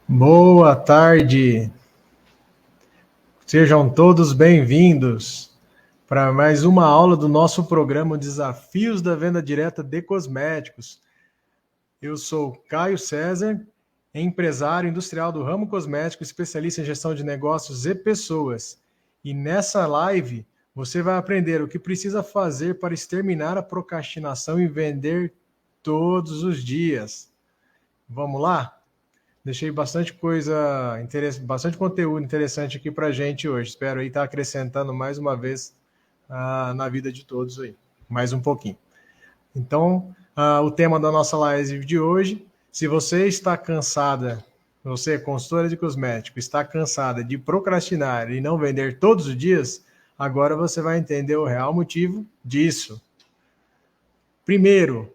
Boa tarde, sejam todos bem-vindos para mais uma aula do nosso programa Desafios da Venda Direta de Cosméticos. Eu sou Caio César, empresário industrial do ramo cosmético, especialista em gestão de negócios e pessoas. E nessa live você vai aprender o que precisa fazer para exterminar a procrastinação e vender todos os dias. Vamos lá? Deixei bastante bastante conteúdo interessante aqui para a gente hoje. Espero aí estar acrescentando mais uma vez na vida de todos aí, mais um pouquinho. Então, o tema da nossa live de hoje, se você está cansada, você, consultora de cosmético, está cansada de procrastinar e não vender todos os dias, agora você vai entender o real motivo disso. Primeiro,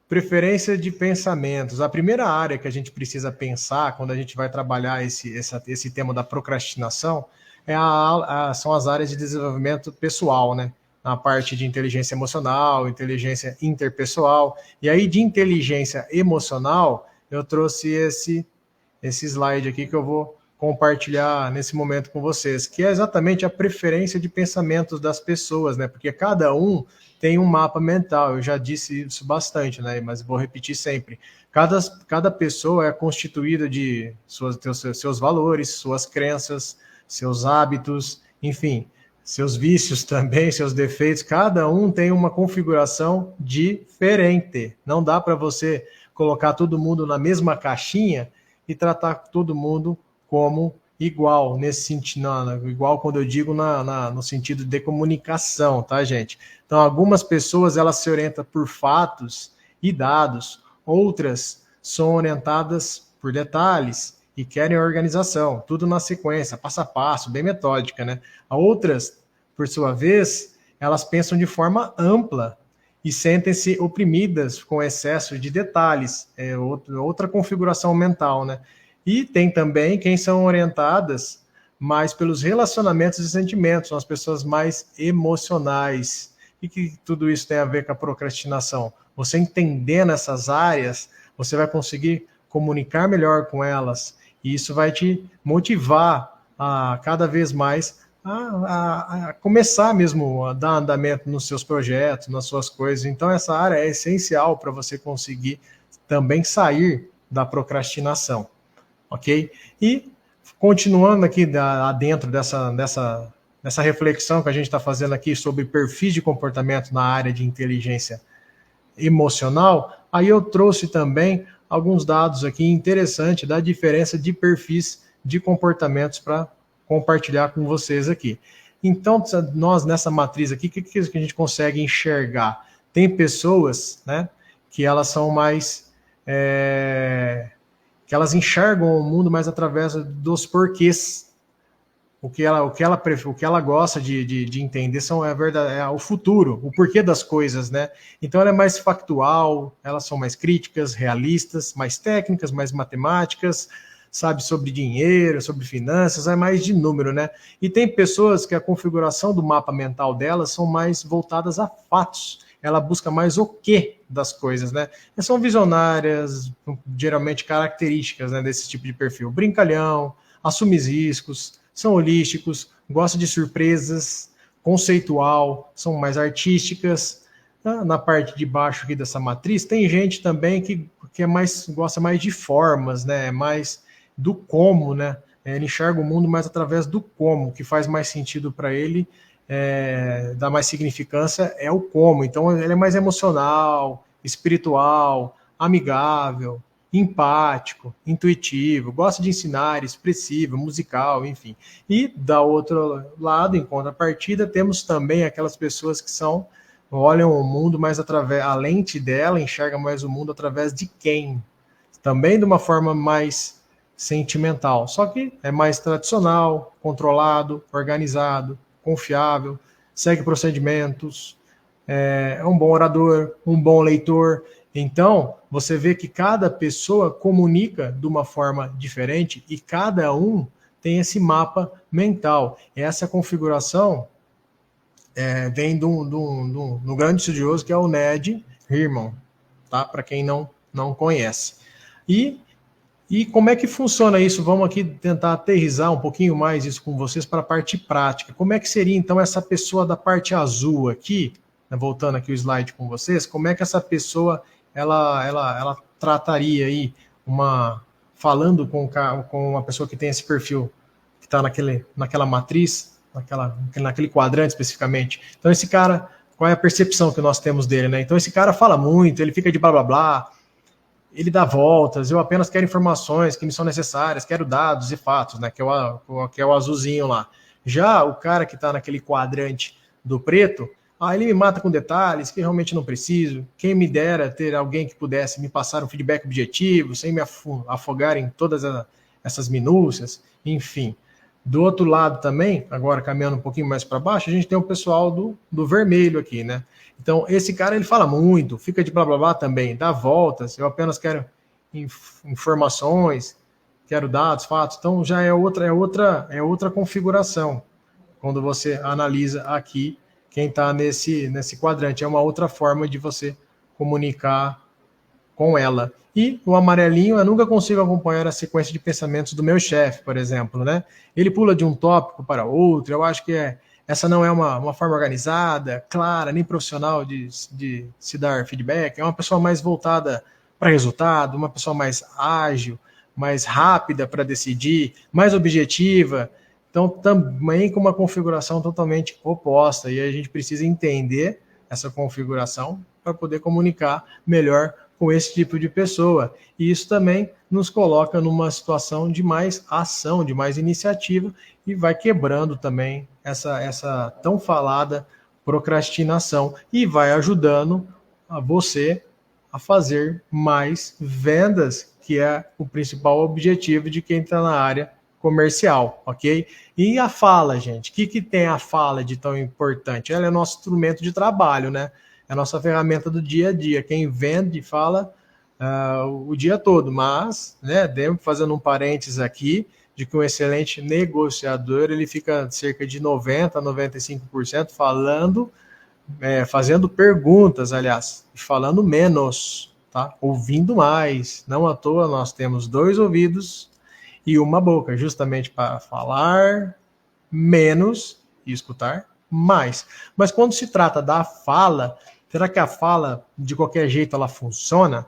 preferência de pensamentos. A primeira área que a gente precisa pensar quando a gente vai trabalhar esse tema da procrastinação são as áreas de desenvolvimento pessoal, né? Na parte de inteligência emocional, inteligência interpessoal. E aí, de inteligência emocional, eu trouxe esse slide aqui que eu vou compartilhar nesse momento com vocês, que é exatamente a preferência de pensamentos das pessoas, né? Porque cada um tem um mapa mental. Eu já disse isso bastante, né? Mas vou repetir sempre. Cada pessoa é constituída de seus valores, suas crenças, seus hábitos, enfim, seus vícios também, seus defeitos. Cada um tem uma configuração diferente. Não dá para você colocar todo mundo na mesma caixinha e tratar todo mundo como igual, nesse sentido, igual quando eu digo no sentido de comunicação, tá, gente? Então, algumas pessoas, elas se orientam por fatos e dados, outras são orientadas por detalhes e querem organização, tudo na sequência, passo a passo, bem metódica, né? Outras, por sua vez, elas pensam de forma ampla e sentem-se oprimidas com excesso de detalhes, outra configuração mental, né? E tem também quem são orientadas mais pelos relacionamentos e sentimentos, são as pessoas mais emocionais. E que tudo isso tem a ver com a procrastinação? Você entendendo essas áreas, você vai conseguir comunicar melhor com elas, e isso vai te motivar a cada vez mais a começar mesmo a dar andamento nos seus projetos, nas suas coisas. Então, essa área é essencial para você conseguir também sair da procrastinação, ok? E continuando aqui dentro dessa reflexão que a gente está fazendo aqui sobre perfis de comportamento na área de inteligência emocional, aí eu trouxe também alguns dados aqui interessantes da diferença de perfis de comportamentos para compartilhar com vocês aqui. Então, nós nessa matriz aqui, o que a gente consegue enxergar? Tem pessoas, né, que elas são mais que elas enxergam o mundo mais através dos porquês. O que ela gosta de entender é o futuro, o porquê das coisas, né? Então ela é mais factual, elas são mais críticas, realistas, mais técnicas, mais matemáticas, sabe sobre dinheiro, sobre finanças, é mais de número, né? E tem pessoas que a configuração do mapa mental delas são mais voltadas a fatos. Ela busca mais o quê das coisas, né? E são visionárias, geralmente características, né, desse tipo de perfil. Brincalhão, assume riscos, são holísticos, gostam de surpresas, conceitual, são mais artísticas. Na parte de baixo aqui dessa matriz, tem gente também que gosta mais de formas, né? Mais do como, né? Ele enxerga o mundo mais através do como, que faz mais sentido para ele, dá mais significância, é o como. Então, ele é mais emocional, espiritual, amigável, empático, intuitivo, gosta de ensinar, expressivo, musical, enfim. E, da outro lado, em contrapartida, temos também aquelas pessoas que olham o mundo mais através, a lente dela enxerga mais o mundo através de quem? Também de uma forma mais sentimental, só que é mais tradicional, controlado, organizado, confiável, segue procedimentos, é um bom orador, um bom leitor. Então, você vê que cada pessoa comunica de uma forma diferente e cada um tem esse mapa mental. Essa configuração vem de um grande estudioso que é o Ned Herman, tá? Para quem não conhece. E E como é que funciona isso? Vamos aqui tentar aterrissar um pouquinho mais isso com vocês para a parte prática. Como é que seria, então, essa pessoa da parte azul aqui, né, voltando aqui o slide com vocês, como é que essa pessoa, ela trataria aí, falando com uma pessoa que tem esse perfil, que está naquela matriz, naquele quadrante especificamente. Então, esse cara, qual é a percepção que nós temos dele, né? Então, esse cara fala muito, ele fica de blá, blá, blá, ele dá voltas, eu apenas quero informações que me são necessárias, quero dados e fatos, né? Que é o azulzinho lá. Já o cara que está naquele quadrante do preto, ele me mata com detalhes que realmente não preciso. Quem me dera ter alguém que pudesse me passar um feedback objetivo, sem me afogar em todas essas minúcias, enfim. Do outro lado também, agora caminhando um pouquinho mais para baixo, a gente tem o pessoal do vermelho aqui, né? Então, esse cara, ele fala muito, fica de blá blá blá também, dá voltas, eu apenas quero informações, quero dados, fatos. Então, já é outra configuração. Quando você analisa aqui quem está nesse quadrante, é uma outra forma de você comunicar com ela. E o amarelinho, eu nunca consigo acompanhar a sequência de pensamentos do meu chefe, por exemplo, né? Ele pula de um tópico para outro, eu acho que essa não é uma forma organizada, clara, nem profissional de se dar feedback. É uma pessoa mais voltada para resultado, uma pessoa mais ágil, mais rápida para decidir, mais objetiva. Então, também com uma configuração totalmente oposta. E a gente precisa entender essa configuração para poder comunicar melhor com esse tipo de pessoa. E isso também nos coloca numa situação de mais ação, de mais iniciativa, e vai quebrando também essa tão falada procrastinação e vai ajudando a você a fazer mais vendas, que é o principal objetivo de quem está na área comercial, ok? E a fala, gente, o que tem a fala de tão importante? Ela é nosso instrumento de trabalho, né? É a nossa ferramenta do dia a dia. Quem vende fala o dia todo, mas, né, fazendo um parênteses aqui, de que um excelente negociador, ele fica cerca de 90% a 95% falando, fazendo perguntas, aliás, e falando menos, tá? Ouvindo mais. Não à toa nós temos 2 ouvidos e uma boca, justamente para falar menos e escutar mais. Mas quando se trata da fala, será que a fala, de qualquer jeito, ela funciona?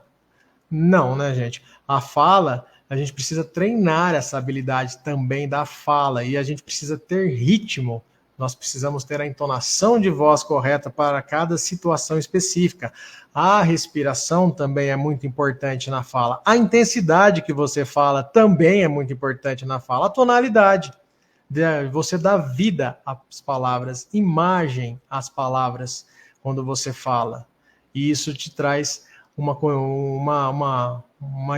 Não, né, gente? A fala, a gente precisa treinar essa habilidade também da fala, e a gente precisa ter ritmo. Nós precisamos ter a entonação de voz correta para cada situação específica. A respiração também é muito importante na fala. A intensidade que você fala também é muito importante na fala. A tonalidade. Você dá vida às palavras, imagem às palavras quando você fala. E isso te traz uma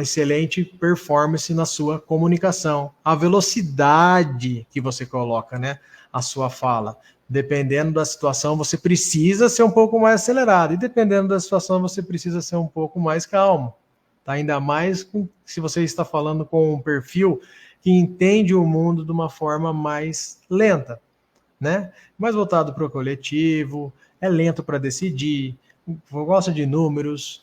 excelente performance na sua comunicação. A velocidade que você coloca, né, a sua fala. Dependendo da situação, você precisa ser um pouco mais acelerado. E dependendo da situação, você precisa ser um pouco mais calmo. Tá? Ainda mais se você está falando com um perfil que entende o mundo de uma forma mais lenta, né? Mais voltado para o coletivo, é lento para decidir, gosta de números,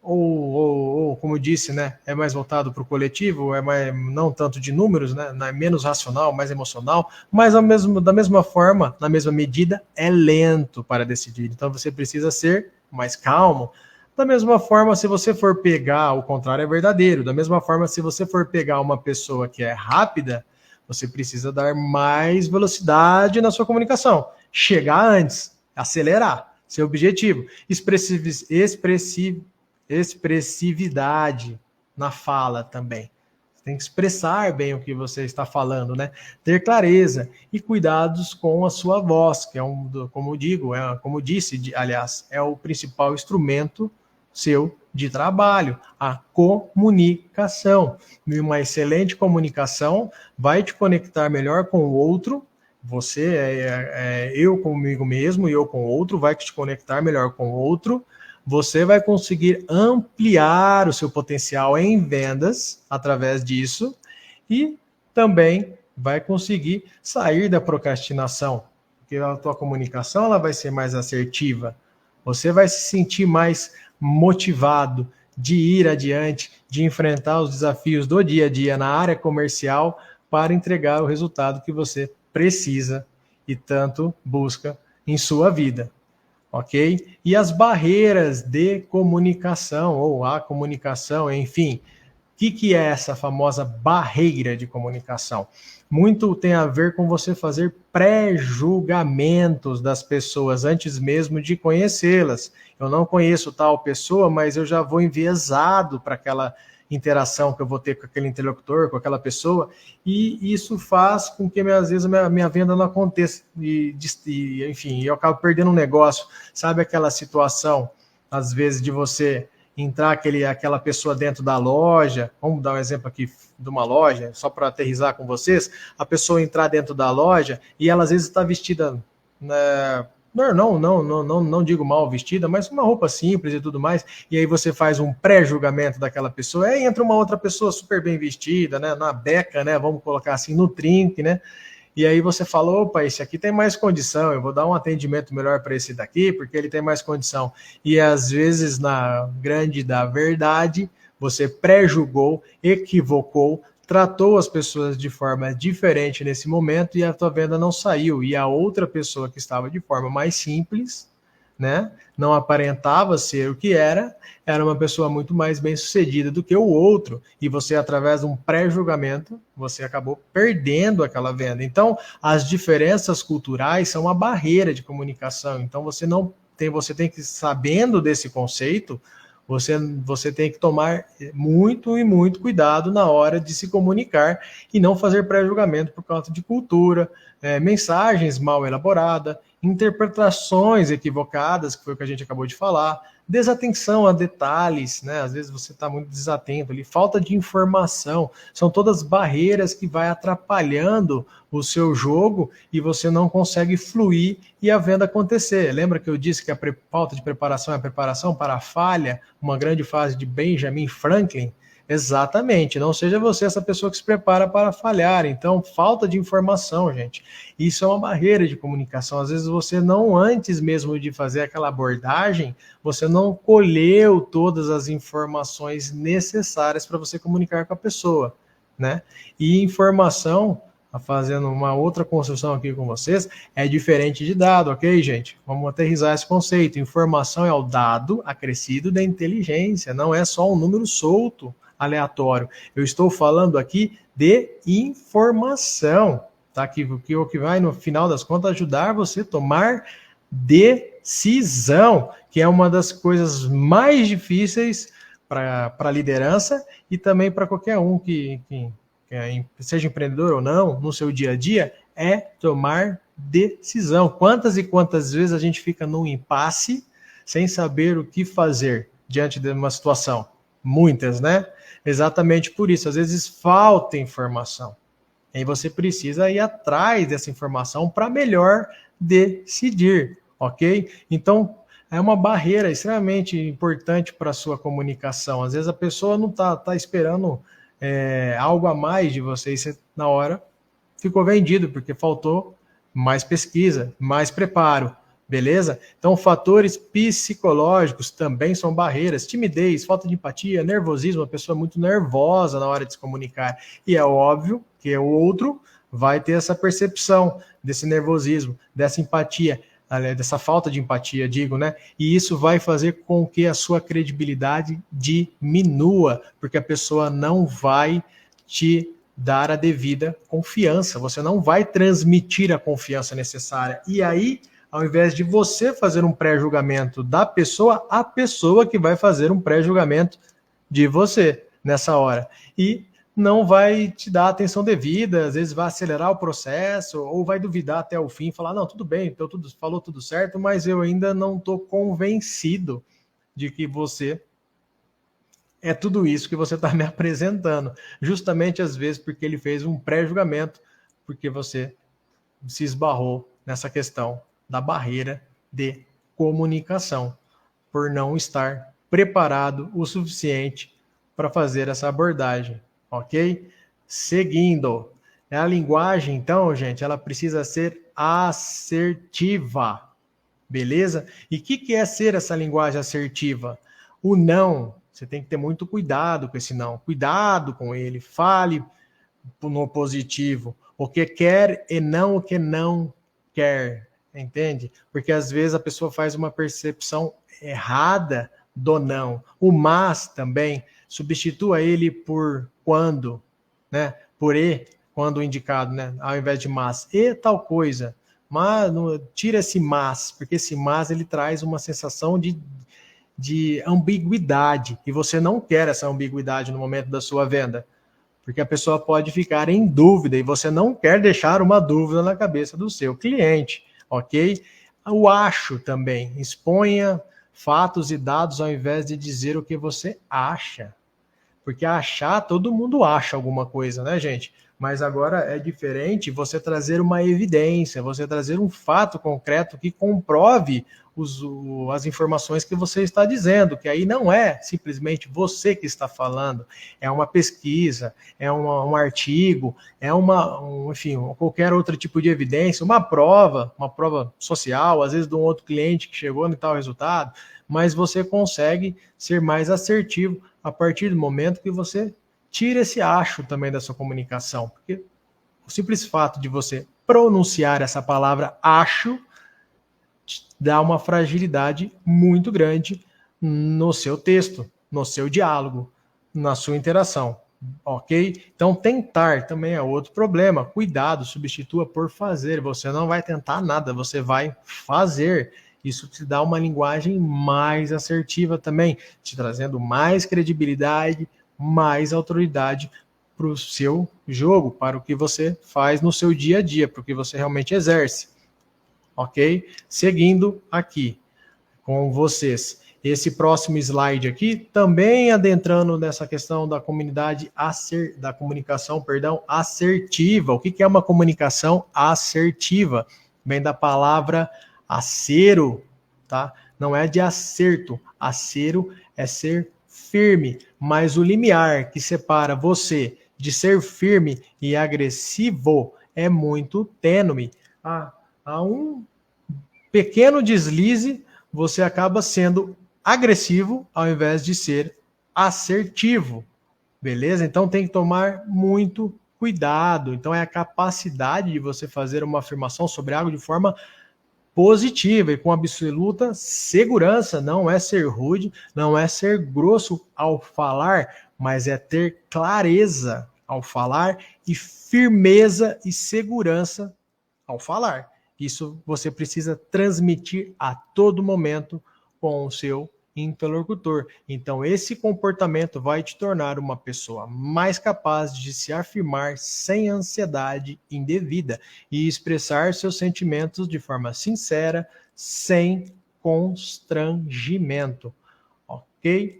ou como eu disse, né, é mais voltado para o coletivo, não tanto de números, né, é menos racional, mais emocional, mas da mesma forma, na mesma medida, é lento para decidir. Então você precisa ser mais calmo. Da mesma forma, se você for pegar, o contrário é verdadeiro. Da mesma forma, se você for pegar uma pessoa que é rápida, você precisa dar mais velocidade na sua comunicação. Chegar antes, acelerar, seu objetivo. Expressividade na fala também. Você tem que expressar bem o que você está falando, né? Ter clareza e cuidados com a sua voz, que é como disse, aliás, é o principal instrumento seu de trabalho, a comunicação. E uma excelente comunicação vai te conectar melhor com o outro. Eu comigo mesmo e eu com o outro, vai te conectar melhor com o outro. Você vai conseguir ampliar o seu potencial em vendas através disso e também vai conseguir sair da procrastinação, porque a tua comunicação ela vai ser mais assertiva. Você vai se sentir mais motivado de ir adiante, de enfrentar os desafios do dia a dia na área comercial para entregar o resultado que você precisa e tanto busca em sua vida, ok? E as barreiras de comunicação, ou a comunicação, enfim, que é essa famosa barreira de comunicação? Muito tem a ver com você fazer pré-julgamentos das pessoas antes mesmo de conhecê-las. Eu não conheço tal pessoa, mas eu já vou enviesado para aquela interação que eu vou ter com aquele interlocutor, com aquela pessoa, e isso faz com que às vezes a minha venda não aconteça, enfim, eu acabo perdendo um negócio. Sabe aquela situação, às vezes, de você entrar aquela pessoa dentro da loja, vamos dar um exemplo aqui de uma loja, só para aterrissar com vocês, a pessoa entrar dentro da loja e ela às vezes está vestida, né, não digo mal vestida, mas uma roupa simples e tudo mais, e aí você faz um pré-julgamento daquela pessoa, aí entra uma outra pessoa super bem vestida, né, na beca, né, vamos colocar assim, no trinque, né, e aí você fala, opa, esse aqui tem mais condição, eu vou dar um atendimento melhor para esse daqui, porque ele tem mais condição. E às vezes, na grande da verdade, você pré-julgou, equivocou, tratou as pessoas de forma diferente nesse momento e a tua venda não saiu. E a outra pessoa que estava de forma mais simples, né, não aparentava ser o que era uma pessoa muito mais bem sucedida do que o outro, e você, através de um pré-julgamento, você acabou perdendo aquela venda. Então, as diferenças culturais são uma barreira de comunicação. Então, você tem que, sabendo desse conceito, você tem que tomar muito e muito cuidado na hora de se comunicar e não fazer pré-julgamento por causa de cultura, mensagens mal elaboradas, interpretações equivocadas, que foi o que a gente acabou de falar, desatenção a detalhes, né? Às vezes você está muito desatento ali, falta de informação, são todas barreiras que vai atrapalhando o seu jogo e você não consegue fluir e a venda acontecer. Lembra que eu disse que a falta de preparação é a preparação para a falha, uma grande frase de Benjamin Franklin? Exatamente, não seja você essa pessoa que se prepara para falhar. Então, falta de informação, gente. Isso é uma barreira de comunicação. Às vezes você não, antes mesmo de fazer aquela abordagem, você não colheu todas as informações necessárias para você comunicar com a pessoa, né? E informação, fazendo uma outra construção aqui com vocês, é diferente de dado, ok, gente? Vamos aterrissar esse conceito. Informação é o dado acrescido da inteligência, não é só um número solto, aleatório. Eu estou falando aqui de informação, tá? Que vai, no final das contas, ajudar você a tomar decisão, que é uma das coisas mais difíceis para a liderança e também para qualquer um que seja empreendedor ou não, no seu dia a dia, é tomar decisão. Quantas e quantas vezes a gente fica num impasse sem saber o que fazer diante de uma situação? Muitas, né? Exatamente por isso. Às vezes falta informação. E você precisa ir atrás dessa informação para melhor decidir, ok? Então, é uma barreira extremamente importante para a sua comunicação. Às vezes a pessoa não está esperando algo a mais de você e você, na hora, ficou vendido, porque faltou mais pesquisa, mais preparo, beleza? Então, fatores psicológicos também são barreiras, timidez, falta de empatia, nervosismo, a pessoa muito nervosa na hora de se comunicar, e é óbvio que o outro vai ter essa percepção desse nervosismo, dessa empatia, dessa falta de empatia, digo, né? E isso vai fazer com que a sua credibilidade diminua, porque a pessoa não vai te dar a devida confiança, você não vai transmitir a confiança necessária. E aí, ao invés de você fazer um pré-julgamento da pessoa, a pessoa que vai fazer um pré-julgamento de você nessa hora. E não vai te dar atenção devida, às vezes vai acelerar o processo, ou vai duvidar até o fim, falar, não, tudo bem, então falou tudo certo, mas eu ainda não estou convencido de que você é tudo isso que você está me apresentando. Justamente, às vezes, porque ele fez um pré-julgamento, porque você se esbarrou nessa questão da barreira de comunicação, por não estar preparado o suficiente para fazer essa abordagem, ok? Seguindo, a linguagem, então, gente, ela precisa ser assertiva, beleza? E o que é ser essa linguagem assertiva? O não Você tem que ter muito cuidado com esse não. Cuidado com ele. Fale no positivo. O que quer e não o que não quer. Entende? Porque às vezes a pessoa faz uma percepção errada do não. O mas também, substitua ele por quando, né? Por e, quando indicado, né? Ao invés de mas. E tal coisa. Mas, tira esse mas, porque esse mas ele traz uma sensação de ambiguidade. E você não quer essa ambiguidade no momento da sua venda. Porque a pessoa pode ficar em dúvida e você não quer deixar uma dúvida na cabeça do seu cliente, ok? O acho também. Exponha fatos e dados ao invés de dizer o que você acha. Porque achar, todo mundo acha alguma coisa, né, gente? Mas agora é diferente você trazer uma evidência, você trazer um fato concreto que comprove as informações que você está dizendo, que aí não é simplesmente você que está falando, é uma pesquisa, é um artigo, é enfim, qualquer outro tipo de evidência, uma prova social, às vezes de um outro cliente que chegou em tal resultado, mas você consegue ser mais assertivo a partir do momento que você tira esse acho também da sua comunicação. Porque o simples fato de você pronunciar essa palavra acho dá uma fragilidade muito grande no seu texto, no seu diálogo, na sua interação. Ok? Então, tentar também é outro problema. Cuidado, substitua por fazer. Você não vai tentar nada, você vai fazer. Isso te dá uma linguagem mais assertiva também, te trazendo mais credibilidade, mais autoridade para o seu jogo, para o que você faz no seu dia a dia, para o que você realmente exerce. Ok? Seguindo aqui com vocês. Esse próximo slide aqui, também adentrando nessa questão da da comunicação, assertiva. O que é uma comunicação assertiva? Vem da palavra acero, tá? Não é de acerto. Acero é ser firme, mas o limiar que separa você de ser firme e agressivo é muito tênue. Há um pequeno deslize, você acaba sendo agressivo ao invés de ser assertivo, beleza? Então tem que tomar muito cuidado. Então é a capacidade de você fazer uma afirmação sobre algo de forma positiva e com absoluta segurança. Não é ser rude, não é ser grosso ao falar, mas é ter clareza ao falar e firmeza e segurança ao falar. Isso você precisa transmitir a todo momento com o seu interlocutor. Então, esse comportamento vai te tornar uma pessoa mais capaz de se afirmar sem ansiedade indevida e expressar seus sentimentos de forma sincera, sem constrangimento. Ok?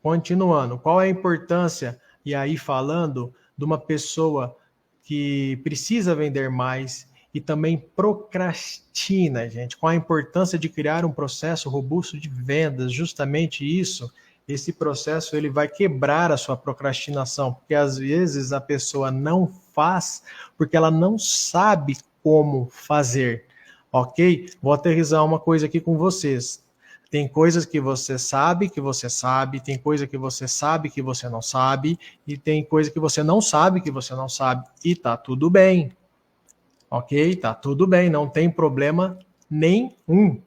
Continuando, qual é a importância, e aí falando, de uma pessoa que precisa vender mais e também procrastina, gente? Qual a importância de criar um processo robusto de vendas? Justamente isso, esse processo ele vai quebrar a sua procrastinação, porque às vezes a pessoa não faz porque ela não sabe como fazer, ok? Vou aterrissar uma coisa aqui com vocês. Tem coisas que você sabe, tem coisa que você sabe que você não sabe, e tem coisa que você não sabe que você não sabe, e tá tudo bem. Ok? Tá tudo bem, não tem problema nenhum,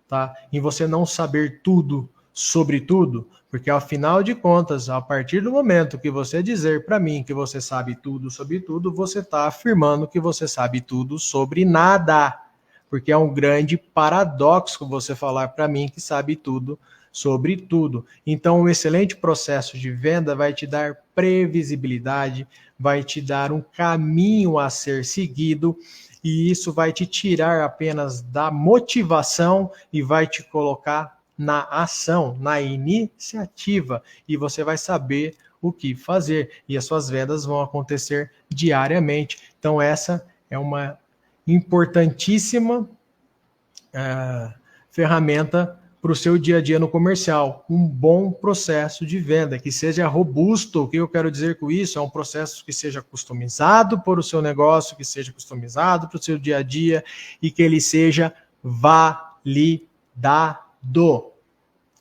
tá? Em você não saber tudo sobre tudo, porque afinal de contas, a partir do momento que você dizer para mim que você sabe tudo sobre tudo, você está afirmando que você sabe tudo sobre nada, porque é um grande paradoxo você falar para mim que sabe tudo sobre tudo. Então, um excelente processo de venda vai te dar previsibilidade, vai te dar um caminho a ser seguido, e isso vai te tirar apenas da motivação e vai te colocar na ação, na iniciativa, e você vai saber o que fazer, e as suas vendas vão acontecer diariamente. Então, essa é uma importantíssima ferramenta para o seu dia a dia no comercial. Um bom processo de venda, que seja robusto. O que eu quero dizer com isso? É um processo que seja customizado para o seu negócio, que seja customizado para o seu dia a dia e que ele seja validado.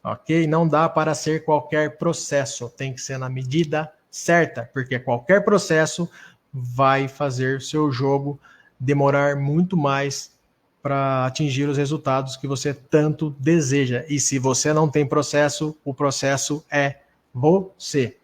ok? Não dá para ser qualquer processo, tem que ser na medida certa, porque qualquer processo vai fazer seu jogo demorar muito mais para atingir os resultados que você tanto deseja. E se você não tem processo, o processo é você.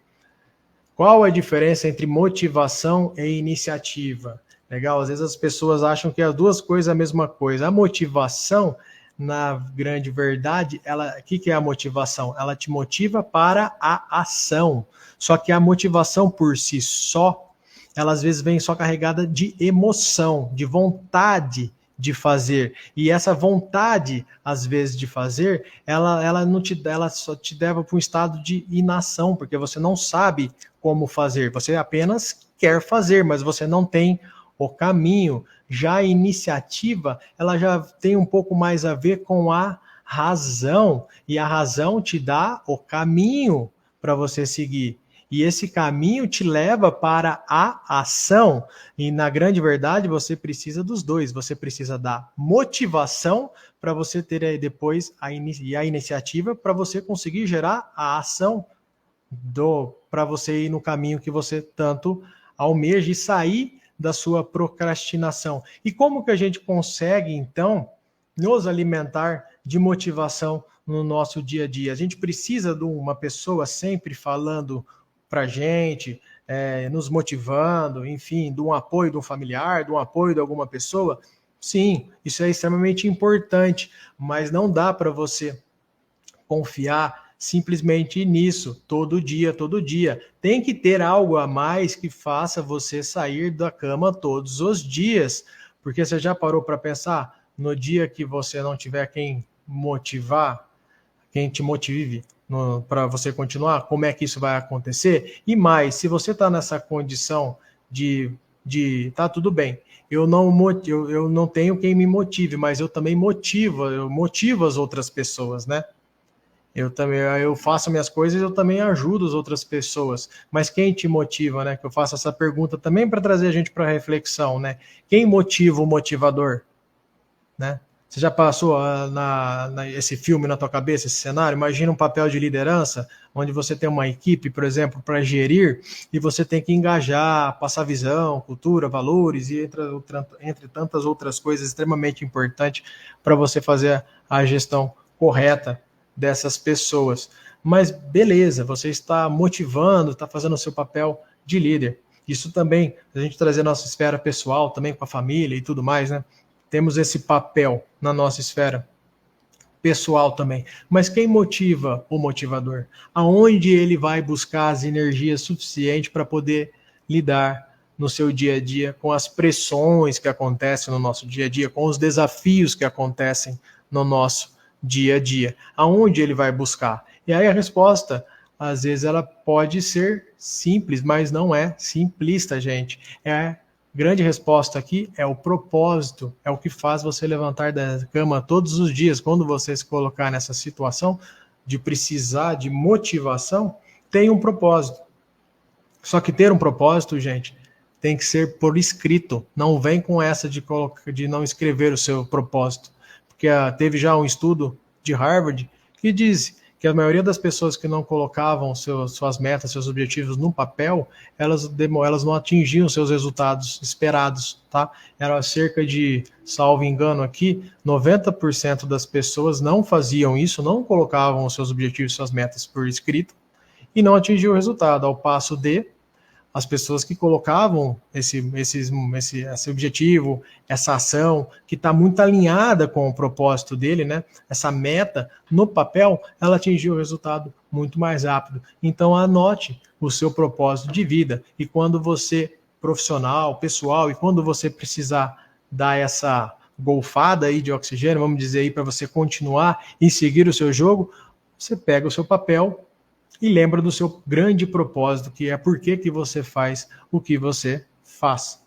Qual a diferença entre motivação e iniciativa? Legal, às vezes as pessoas acham que as duas coisas são a mesma coisa. A motivação, na grande verdade, o que é a motivação? Ela te motiva para a ação. Só que a motivação por si só, ela às vezes vem só carregada de emoção, de vontade de fazer. E essa vontade, às vezes, de fazer, ela não te, ela só te leva para um estado de inação, porque você não sabe como fazer. Você apenas quer fazer, mas você não tem o caminho. Já a iniciativa, ela já tem um pouco mais a ver com a razão, e a razão te dá o caminho para você seguir. E esse caminho te leva para a ação. E na grande verdade, você precisa dos dois. Você precisa da motivação para você ter aí depois a iniciativa para você conseguir gerar a ação para você ir no caminho que você tanto almeja e sair da sua procrastinação. E como que a gente consegue, então, nos alimentar de motivação no nosso dia a dia? A gente precisa de uma pessoa sempre falando para a gente, nos motivando, enfim, de um apoio de um familiar, de um apoio de alguma pessoa. Sim, isso é extremamente importante, mas não dá para você confiar simplesmente nisso, todo dia, todo dia. Tem que ter algo a mais que faça você sair da cama todos os dias, porque você já parou para pensar, no dia que você não tiver quem motivar, quem te motive para você continuar, como é que isso vai acontecer? E mais, se você está nessa condição de tá tudo bem, eu não tenho quem me motive, mas eu também eu motivo as outras pessoas, né? Eu faço minhas coisas, eu também ajudo as outras pessoas. Mas quem te motiva, né? Que eu faço essa pergunta também para trazer a gente para reflexão, né? Quem motiva o motivador, né? Você já passou esse filme na tua cabeça, esse cenário? Imagina um papel de liderança, onde você tem uma equipe, por exemplo, para gerir, e você tem que engajar, passar visão, cultura, valores, e entre tantas outras coisas extremamente importantes para você fazer a gestão correta dessas pessoas. Mas beleza, você está motivando, está fazendo o seu papel de líder. Isso também, a gente trazer a nossa esfera pessoal, também com a família e tudo mais, né? Temos esse papel na nossa esfera pessoal também. Mas quem motiva o motivador? Aonde ele vai buscar as energias suficientes para poder lidar no seu dia a dia com as pressões que acontecem no nosso dia a dia, com os desafios que acontecem no nosso dia a dia? Aonde ele vai buscar? E aí a resposta, às vezes, ela pode ser simples, mas não é simplista, gente. Grande resposta aqui é o propósito, é o que faz você levantar da cama todos os dias. Quando você se colocar nessa situação de precisar de motivação, tem um propósito. Só que ter um propósito, gente, tem que ser por escrito. Não vem com essa de não escrever o seu propósito. Porque teve já um estudo de Harvard que diz que a maioria das pessoas que não colocavam suas metas, seus objetivos no papel, elas não atingiam seus resultados esperados, tá? Era cerca de, salvo engano aqui, 90% das pessoas não faziam isso, não colocavam os seus objetivos, suas metas por escrito, e não atingiam o resultado, ao passo de as pessoas que colocavam esse objetivo, essa ação, que está muito alinhada com o propósito dele, né? Essa meta, no papel, ela atingiu o resultado muito mais rápido. Então, anote o seu propósito de vida. E quando você, profissional, pessoal, e quando você precisar dar essa golfada aí de oxigênio, vamos dizer aí, para você continuar e seguir o seu jogo, você pega o seu papel e lembra do seu grande propósito, que é por que você faz o que você faz.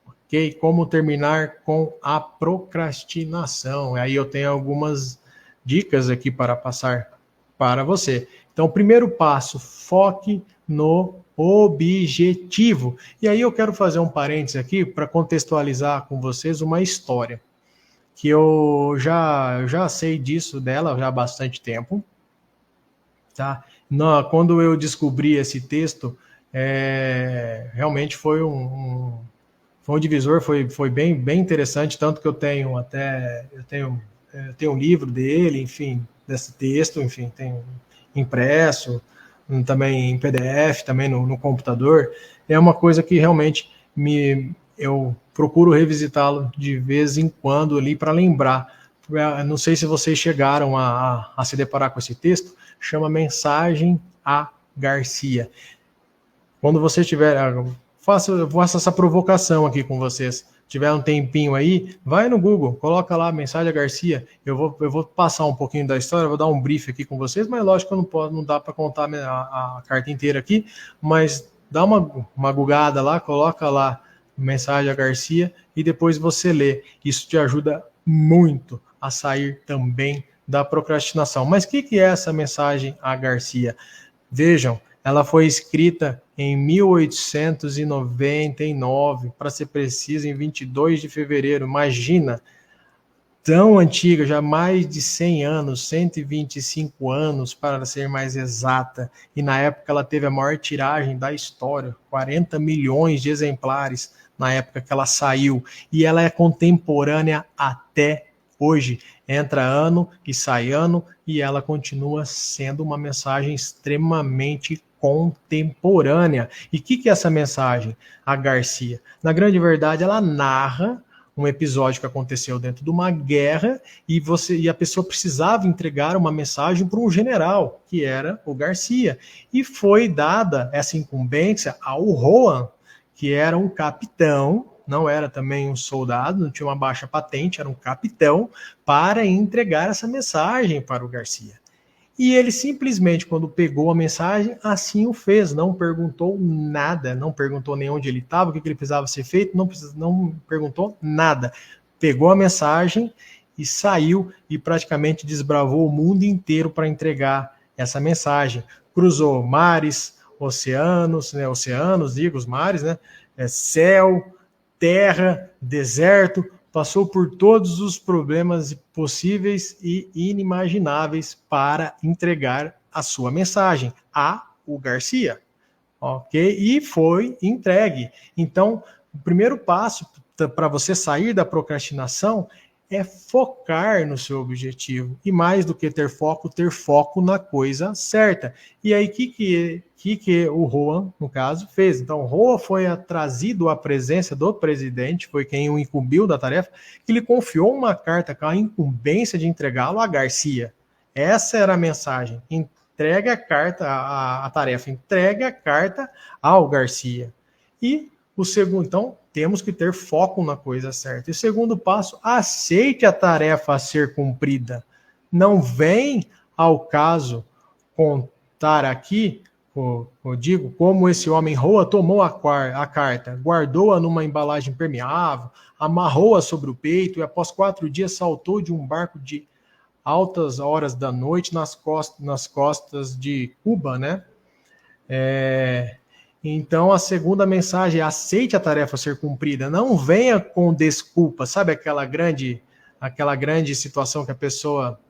Ok? Como terminar com a procrastinação. Aí eu tenho algumas dicas aqui para passar para você. Então, primeiro passo, foque no objetivo. E aí eu quero fazer um parênteses aqui para contextualizar com vocês uma história que eu já sei disso dela já há bastante tempo. tá? Quando eu descobri esse texto, realmente foi um divisor, foi bem interessante, tanto que eu tenho um livro dele, enfim, desse texto, enfim, tem impresso, também em PDF, também no computador. É uma coisa que realmente eu procuro revisitá-lo de vez em quando ali para lembrar. Não sei se vocês chegaram a se deparar com esse texto, chama Mensagem a Garcia. Quando você tiver, eu faço essa provocação aqui com vocês. Tiver um tempinho aí, vai no Google, coloca lá Mensagem a Garcia. Eu vou passar um pouquinho da história, vou dar um brief aqui com vocês, mas lógico que não dá para contar a carta inteira aqui, mas dá uma googada lá, coloca lá Mensagem a Garcia e depois você lê. Isso te ajuda muito a sair também da procrastinação. Mas o que é essa Mensagem a Garcia? Vejam, ela foi escrita em 1899, para ser preciso, em 22 de fevereiro. Imagina, tão antiga, já mais de 100 anos, 125 anos, para ser mais exata. E na época ela teve a maior tiragem da história, 40 milhões de exemplares na época que ela saiu. E ela é contemporânea até hoje. Entra ano e sai ano, e ela continua sendo uma mensagem extremamente contemporânea. E o que é essa mensagem? A Garcia, na grande verdade, ela narra um episódio que aconteceu dentro de uma guerra e a pessoa precisava entregar uma mensagem para um general, que era o Garcia. E foi dada essa incumbência ao Rohan, que era um capitão, não era também um soldado, não tinha uma baixa patente, era um capitão, para entregar essa mensagem para o Garcia. E ele simplesmente, quando pegou a mensagem, assim o fez, não perguntou nada, não perguntou nem onde ele estava, o que ele precisava ser feito, não perguntou nada. Pegou a mensagem e saiu e praticamente desbravou o mundo inteiro para entregar essa mensagem. Cruzou mares, oceanos, digo, os mares, né? Céu, terra, deserto, passou por todos os problemas possíveis e inimagináveis para entregar a sua mensagem o Garcia, ok? E foi entregue. Então, o primeiro passo para você sair da procrastinação é focar no seu objetivo. E mais do que ter foco na coisa certa. E aí, o que o Rohan, no caso, fez? Então, o Rohan foi trazido à presença do presidente, foi quem o incumbiu da tarefa, que lhe confiou uma carta com a incumbência de entregá-lo a Garcia. Essa era a mensagem. Entregue a carta, a tarefa, entregue a carta ao Garcia. E o segundo, então, temos que ter foco na coisa certa. E o segundo passo, aceite a tarefa a ser cumprida. Não vem ao caso contar aqui, eu digo, como esse homem Rohan tomou a carta, guardou-a numa embalagem impermeável, amarrou-a sobre o peito e após 4 dias saltou de um barco de altas horas da noite nas costas de Cuba, né? Então, a segunda mensagem é aceite a tarefa a ser cumprida. Não venha com desculpa. Sabe aquela grande situação que a pessoa...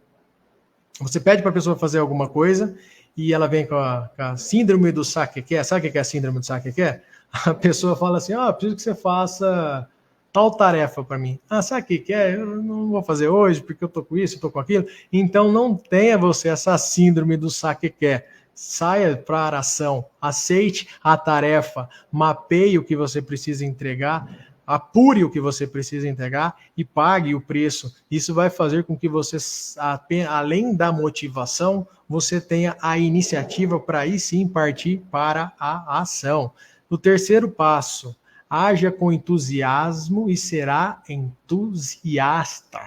Você pede para a pessoa fazer alguma coisa e ela vem com a síndrome do saque quer. Sabe o que é a síndrome do saque quer? A pessoa fala assim, preciso que você faça tal tarefa para mim. Sabe o que é? Eu não vou fazer hoje porque eu tô com isso, eu tô com aquilo. Então, não tenha você essa síndrome do saque quer. Saia para a ação, aceite a tarefa, mapeie o que você precisa entregar, apure o que você precisa entregar e pague o preço. Isso vai fazer com que você, além da motivação, você tenha a iniciativa para aí sim partir para a ação. O terceiro passo, haja com entusiasmo e será entusiasta.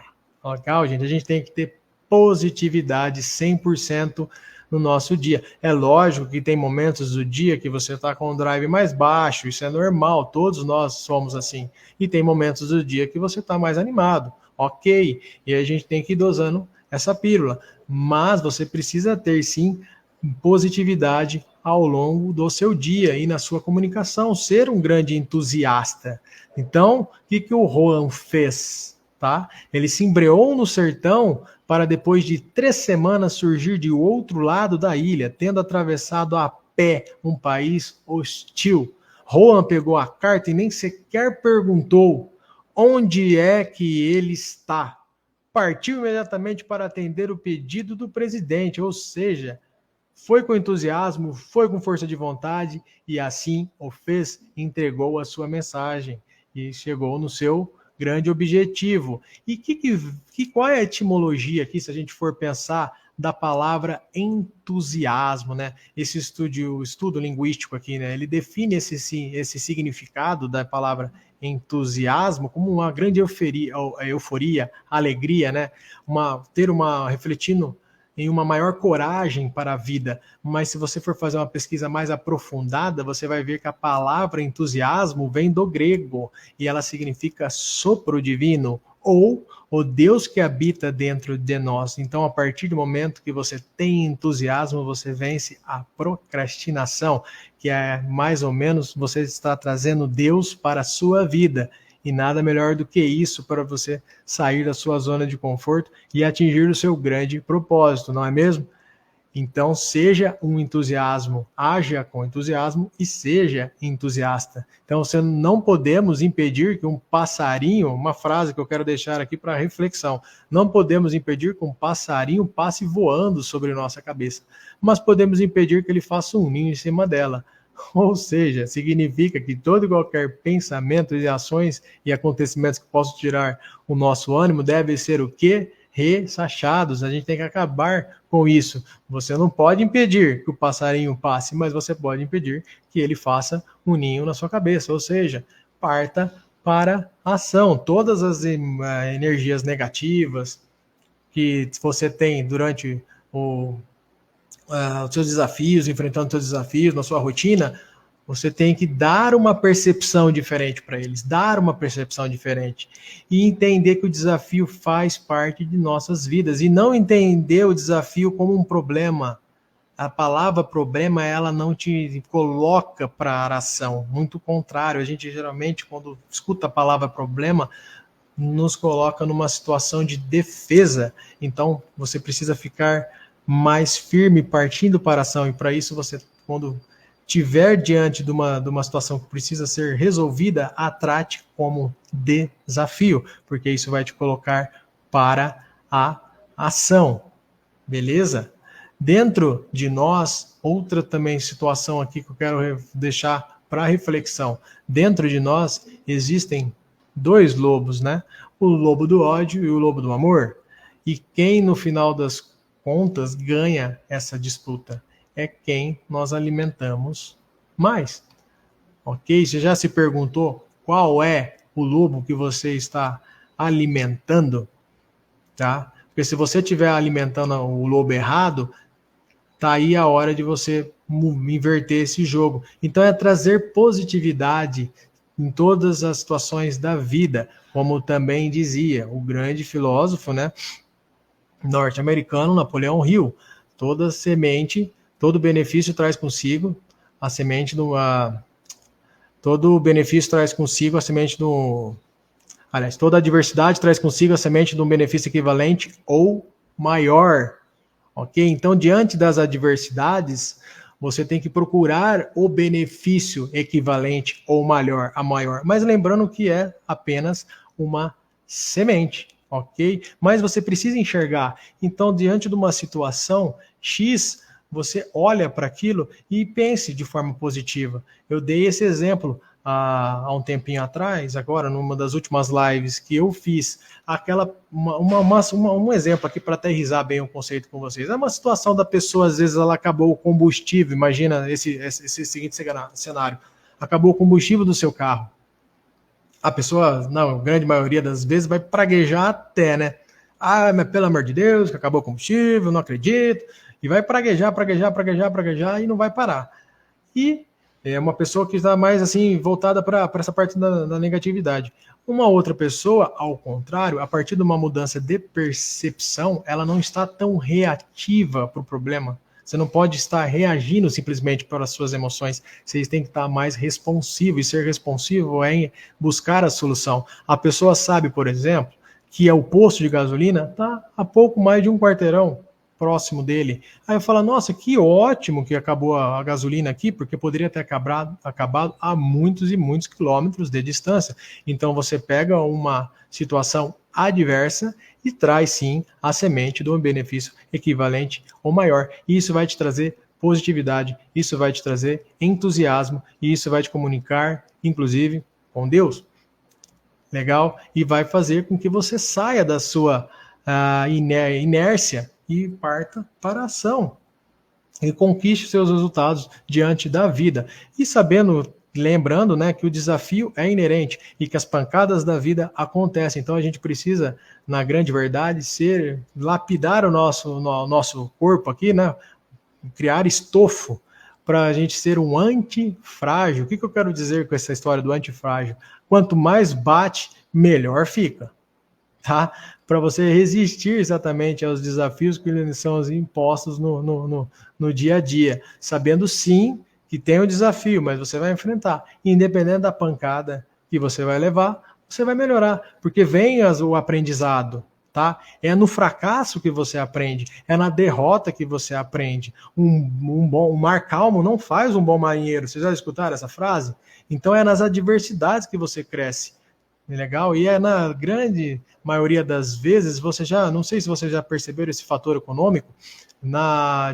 Legal, gente? A gente tem que ter positividade 100% no nosso dia. É lógico que tem momentos do dia que você está com o drive mais baixo, isso é normal, todos nós somos assim. E tem momentos do dia que você está mais animado, ok. E a gente tem que ir dosando essa pílula. Mas você precisa ter, sim, positividade ao longo do seu dia e na sua comunicação, ser um grande entusiasta. Então, o que o Rohan fez? tá? Ele se embreou no sertão para depois de 3 semanas surgir de outro lado da ilha, tendo atravessado a pé um país hostil. Rohan pegou a carta e nem sequer perguntou onde é que ele está. Partiu imediatamente para atender o pedido do presidente, ou seja, foi com entusiasmo, foi com força de vontade e assim o fez, entregou a sua mensagem e chegou no seu grande objetivo. E qual é a etimologia aqui, se a gente for pensar, da palavra entusiasmo, né? Esse estudo linguístico aqui, né? Ele define esse significado da palavra entusiasmo como uma grande euforia, alegria, né? Refletindo em uma maior coragem para a vida. Mas se você for fazer uma pesquisa mais aprofundada, você vai ver que a palavra entusiasmo vem do grego e ela significa sopro divino ou o Deus que habita dentro de nós. Então, a partir do momento que você tem entusiasmo, você vence a procrastinação, que é mais ou menos você está trazendo Deus para a sua vida. E nada melhor do que isso para você sair da sua zona de conforto e atingir o seu grande propósito, não é mesmo? Então, seja um entusiasmo, haja com entusiasmo e seja entusiasta. Então, não podemos impedir que um passarinho, uma frase que eu quero deixar aqui para reflexão, não podemos impedir que um passarinho passe voando sobre nossa cabeça, mas podemos impedir que ele faça um ninho em cima dela. Ou seja, significa que todo e qualquer pensamento e ações e acontecimentos que possam tirar o nosso ânimo devem ser o quê? Ressachados. A gente tem que acabar com isso. Você não pode impedir que o passarinho passe, mas você pode impedir que ele faça um ninho na sua cabeça. Ou seja, parta para a ação. Todas as energias negativas que você tem durante os seus desafios, enfrentando os seus desafios na sua rotina, você tem que dar uma percepção diferente para eles, dar uma percepção diferente e entender que o desafio faz parte de nossas vidas e não entender o desafio como um problema. A palavra problema, ela não te coloca para a ação, muito contrário. A gente geralmente, quando escuta a palavra problema, nos coloca numa situação de defesa. Então, você precisa ficar mais firme, partindo para a ação. E para isso, você, quando tiver diante de uma situação que precisa ser resolvida, a trate como desafio, porque isso vai te colocar para a ação. Beleza? Dentro de nós, outra também situação aqui que eu quero deixar para reflexão. Dentro de nós existem 2 lobos, né? O lobo do ódio e o lobo do amor. E quem, no final das contas, ganha essa disputa é quem nós alimentamos mais. Ok? Você já se perguntou qual é o lobo que você está alimentando? Tá? Porque se você estiver alimentando o lobo errado, tá aí a hora de você inverter esse jogo. Então é trazer positividade em todas as situações da vida, como também dizia o grande filósofo, né, norte-americano Napoleão Hill. Toda semente, todo benefício traz consigo a semente todo benefício traz consigo a semente do aliás, toda adversidade traz consigo a semente de um benefício equivalente ou maior. Ok? Então, diante das adversidades, você tem que procurar o benefício equivalente ou maior. Mas lembrando que é apenas uma semente, ok? Mas você precisa enxergar. Então, diante de uma situação X, você olha para aquilo e pense de forma positiva. Eu dei esse exemplo há um tempinho atrás, agora, numa das últimas lives que eu fiz, um exemplo aqui para aterrizar bem o conceito com vocês. É uma situação da pessoa, às vezes, ela acabou o combustível, imagina esse seguinte cenário, acabou o combustível do seu carro. A pessoa, na grande maioria das vezes, vai praguejar até, né? Ah, mas pelo amor de Deus, que acabou o combustível, não acredito. E vai praguejar e não vai parar. E é uma pessoa que está mais assim voltada para essa parte da negatividade. Uma outra pessoa, ao contrário, a partir de uma mudança de percepção, ela não está tão reativa para o problema. Você não pode estar reagindo simplesmente para as suas emoções. Você tem que estar mais responsivo. E ser responsivo é buscar a solução. A pessoa sabe, por exemplo, que é o posto de gasolina, está a pouco mais de um quarteirão próximo dele. Aí eu falo, nossa, que ótimo que acabou a gasolina aqui, porque poderia ter acabado a muitos e muitos quilômetros de distância. Então você pega uma situação adversa e traz sim a semente de um benefício equivalente ou maior. E isso vai te trazer positividade, isso vai te trazer entusiasmo e isso vai te comunicar, inclusive, com Deus. Legal? E vai fazer com que você saia da sua inércia e parta para a ação e conquiste seus resultados diante da vida. E sabendo, lembrando, né, que o desafio é inerente e que as pancadas da vida acontecem. Então a gente precisa, na grande verdade, lapidar o nosso corpo aqui, né, criar estofo para a gente ser um antifrágil. O que eu quero dizer com essa história do antifrágil? Quanto mais bate, melhor fica. Tá? Para você resistir exatamente aos desafios que lhe são impostos no dia a dia, sabendo sim que tem o desafio, mas você vai enfrentar. Independente da pancada que você vai levar, você vai melhorar, porque vem o aprendizado. Tá? É no fracasso que você aprende, é na derrota que você aprende. Um mar calmo não faz um bom marinheiro. Vocês já escutaram essa frase? Então é nas adversidades que você cresce. Legal? E é na grande maioria das vezes, não sei se você já perceberam esse fator econômico,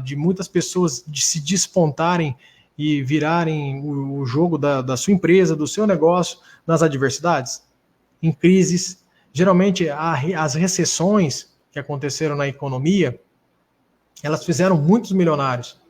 de muitas pessoas de se despontarem e virarem o jogo da sua empresa, do seu negócio, nas adversidades, em crises. Geralmente, as recessões que aconteceram na economia, elas fizeram muitos milionários.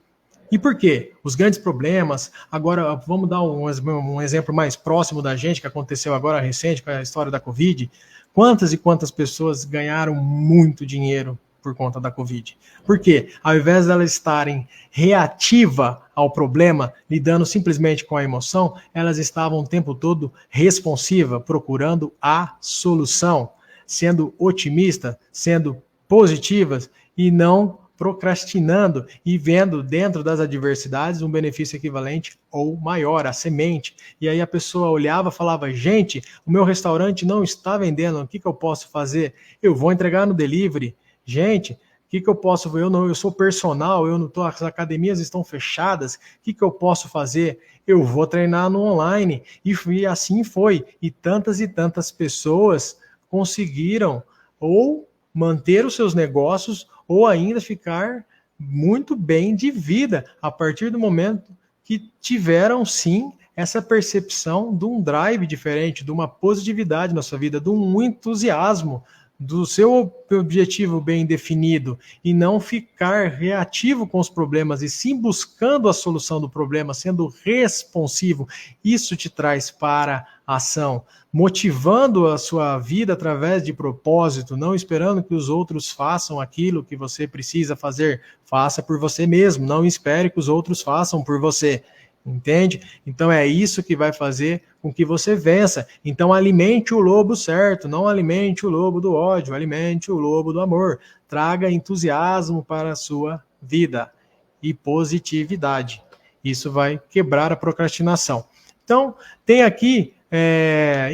E por quê? Os grandes problemas, agora vamos dar um exemplo mais próximo da gente, que aconteceu agora recente com a história da Covid. Quantas e quantas pessoas ganharam muito dinheiro por conta da Covid? Por quê? Ao invés de elas estarem reativa ao problema, lidando simplesmente com a emoção, elas estavam o tempo todo responsiva, procurando a solução, sendo otimista, sendo positivas e não procrastinando e vendo dentro das adversidades um benefício equivalente ou maior, a semente. E aí a pessoa olhava e falava, gente, o meu restaurante não está vendendo, o que eu posso fazer? Eu vou entregar no delivery. Gente, o que eu posso fazer? Eu sou personal, as academias estão fechadas, o que eu posso fazer? Eu vou treinar no online. E assim foi. E tantas pessoas conseguiram ou manter os seus negócios ou ainda ficar muito bem de vida a partir do momento que tiveram, sim, essa percepção de um drive diferente, de uma positividade na sua vida, de um entusiasmo, do seu objetivo bem definido e não ficar reativo com os problemas e sim buscando a solução do problema, sendo responsivo. Isso te traz para a ação, motivando a sua vida através de propósito, não esperando que os outros façam aquilo que você precisa fazer. Faça por você mesmo, não espere que os outros façam por você. Entende? Então é isso que vai fazer com que você vença. Então alimente o lobo certo, não alimente o lobo do ódio, alimente o lobo do amor. Traga entusiasmo para a sua vida e positividade. Isso vai quebrar a procrastinação. Então, tem aqui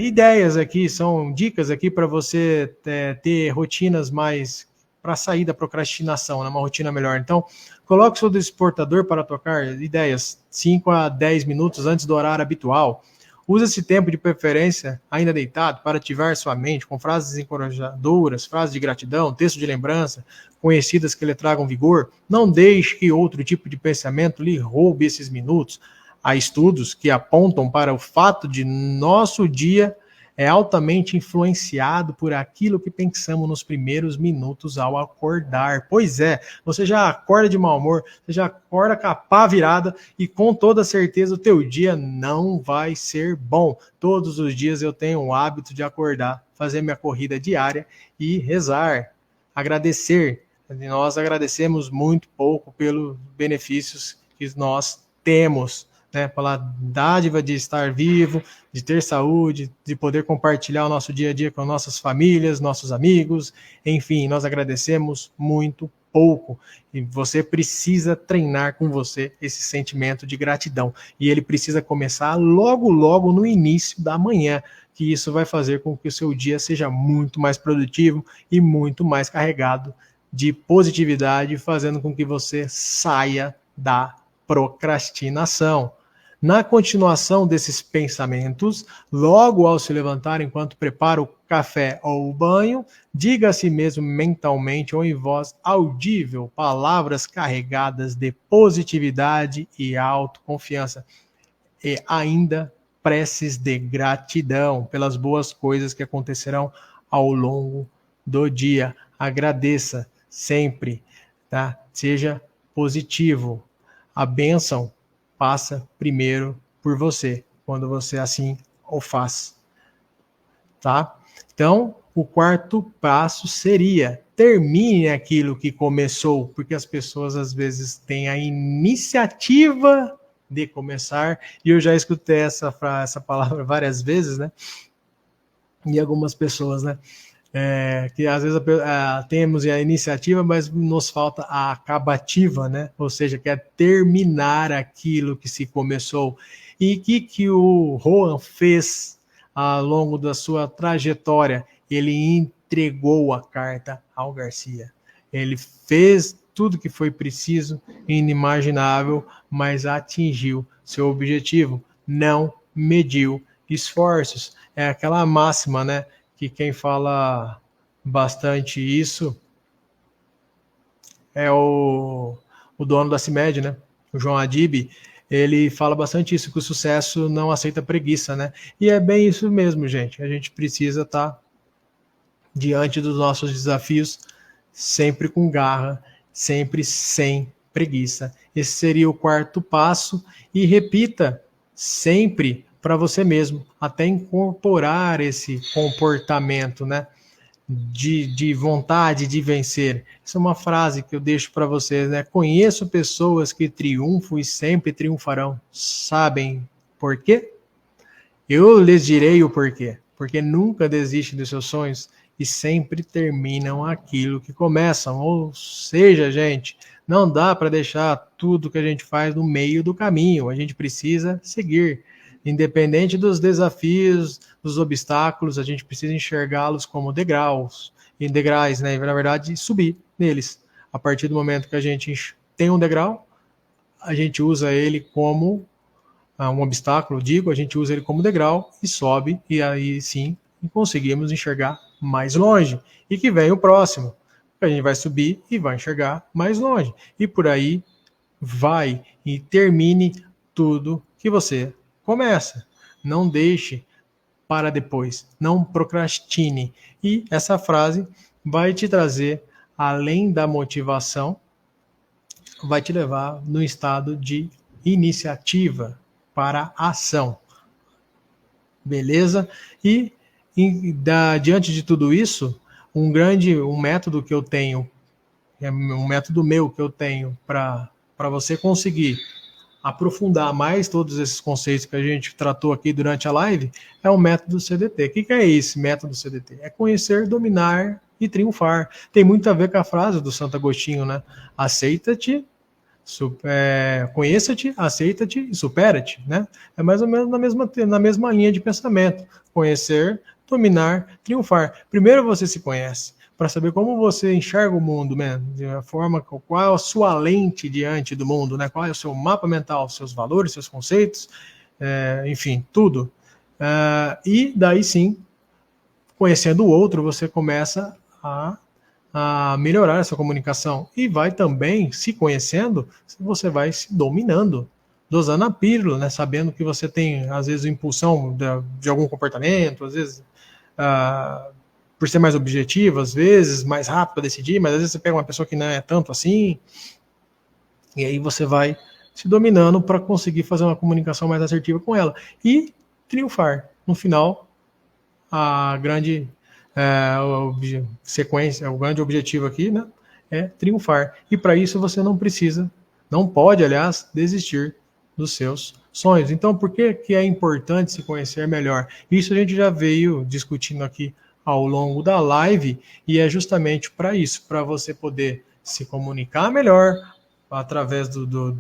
ideias aqui, são dicas aqui para você ter rotinas mais para sair da procrastinação, né? Uma rotina melhor. Então, coloque o seu despertador para tocar ideias 5 a 10 minutos antes do horário habitual. Use esse tempo de preferência, ainda deitado, para ativar sua mente com frases encorajadoras, frases de gratidão, texto de lembrança, conhecidas que lhe tragam vigor. Não deixe que outro tipo de pensamento lhe roube esses minutos. Há estudos que apontam para o fato de nosso dia é altamente influenciado por aquilo que pensamos nos primeiros minutos ao acordar. Pois é, você já acorda de mau humor, você já acorda com a pá virada e com toda certeza o teu dia não vai ser bom. Todos os dias eu tenho o hábito de acordar, fazer minha corrida diária e rezar, agradecer. Nós agradecemos muito pouco pelos benefícios que nós temos né, pela dádiva de estar vivo, de ter saúde, de poder compartilhar o nosso dia a dia com nossas famílias, nossos amigos, enfim, nós agradecemos muito pouco. E você precisa treinar com você esse sentimento de gratidão. E ele precisa começar logo, logo no início da manhã, que isso vai fazer com que o seu dia seja muito mais produtivo e muito mais carregado de positividade, fazendo com que você saia da procrastinação. Na continuação desses pensamentos, logo ao se levantar enquanto prepara o café ou o banho, diga a si mesmo mentalmente ou em voz audível palavras carregadas de positividade e autoconfiança. E ainda preces de gratidão pelas boas coisas que acontecerão ao longo do dia. Agradeça sempre, tá? Seja positivo. A bênção passa primeiro por você, quando você assim o faz, tá? Então, o quarto passo seria: termine aquilo que começou, porque as pessoas às vezes têm a iniciativa de começar, e eu já escutei essa palavra várias vezes, né? E algumas pessoas, né? Que às vezes temos a iniciativa, mas nos falta a acabativa, né? Ou seja, que é terminar aquilo que se começou. E o que o Rohan fez ao longo da sua trajetória? Ele entregou a carta ao Garcia. Ele fez tudo que foi preciso, inimaginável, mas atingiu seu objetivo. Não mediu esforços. É aquela máxima, né? Que quem fala bastante isso é o dono da CIMED, né? O João Adib. Ele fala bastante isso, que o sucesso não aceita preguiça, né? E é bem isso mesmo, gente. A gente precisa estar diante dos nossos desafios sempre com garra, sempre sem preguiça. Esse seria o quarto passo. E repita sempre para você mesmo, até incorporar esse comportamento, né? De vontade de vencer. Essa é uma frase que eu deixo para vocês, né? Conheço pessoas que triunfam e sempre triunfarão. Sabem por quê? Eu lhes direi o porquê. Porque nunca desistem dos seus sonhos e sempre terminam aquilo que começam. Ou seja, gente, não dá para deixar tudo que a gente faz no meio do caminho. A gente precisa seguir. Independente dos desafios, dos obstáculos, a gente precisa enxergá-los como degraus, em degraus, né? E, na verdade, subir neles. A partir do momento que a gente tem um degrau, a gente usa ele como um obstáculo, a gente usa ele como degrau e sobe, e aí sim conseguimos enxergar mais longe. E que vem o próximo. A gente vai subir e vai enxergar mais longe. E por aí vai e termine tudo que você começa. Não deixe para depois. Não procrastine. E essa frase vai te trazer, além da motivação, vai te levar no estado de iniciativa para a ação. Beleza? E diante de tudo isso, um método que eu tenho, um método meu que eu tenho para você conseguir aprofundar mais todos esses conceitos que a gente tratou aqui durante a live, é o método CDT. O que é esse método CDT? É conhecer, dominar e triunfar. Tem muito a ver com a frase do Santo Agostinho, né? Aceita-te, conheça-te, aceita-te e supera-te, né? É mais ou menos na mesma linha de pensamento. Conhecer, dominar, triunfar. Primeiro você se conhece, para saber como você enxerga o mundo, né? De uma forma, qual é a sua lente diante do mundo, né? Qual é o seu mapa mental, seus valores, seus conceitos, enfim, tudo. E daí sim, conhecendo o outro, você começa a melhorar essa comunicação. E vai também, se conhecendo, você vai se dominando, dosando a pílula, né? Sabendo que você tem, às vezes, impulsão de algum comportamento, às vezes, por ser mais objetivo, às vezes, mais rápido para decidir, mas às vezes você pega uma pessoa que não é tanto assim, e aí você vai se dominando para conseguir fazer uma comunicação mais assertiva com ela. E triunfar. No final, a grande sequência, o grande objetivo aqui, né, é triunfar. E para isso você não pode, aliás, desistir dos seus sonhos. Então, por que que é importante se conhecer melhor? Isso a gente já veio discutindo aqui ao longo da live, e é justamente para isso, para você poder se comunicar melhor através do